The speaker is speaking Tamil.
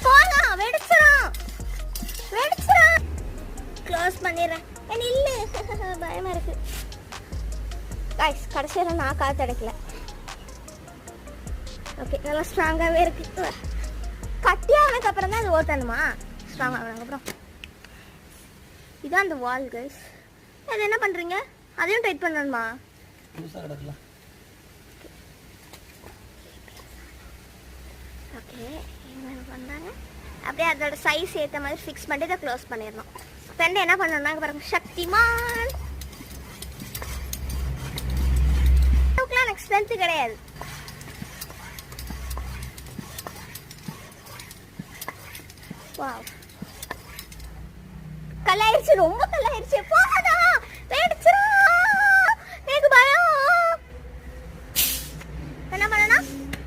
போலாம், வெடிச்சிரும். க்ளோஸ் பண்ணிடுறேன். இல்லை பயமா இருக்கு கைஸ். கடைசியில் நான் காற்று அடைக்கல. ஓகே, நல்லா ஸ்ட்ராங்காகவே இருக்கு. கட்டியானதுக்கு அப்புறம் தான் அது ஓட்டணுமா? ஸ்ட்ராங் ஆனதுக்கப்புறம் இதான் அந்த வால் கைஸ். அது என்ன பண்ணுறீங்க? அதையும் டைட் பண்ணணுமா? ஓகே, என்ன பண்ணுறாங்க? அப்படியே அதோட சைஸ் ஏற்ற மாதிரி ஃபிக்ஸ் பண்ணி இதை க்ளோஸ் பண்ணிடணும். ஃப்ரெண்டு என்ன பண்ணணும்னா பாருங்க, சக்திமான் எனக்கு ஸ்ட்ரென்த்து கிடையாது. வாவ், கல்லாயிருச்சு, ரொம்ப கல்லாயிருச்சு. எப்போ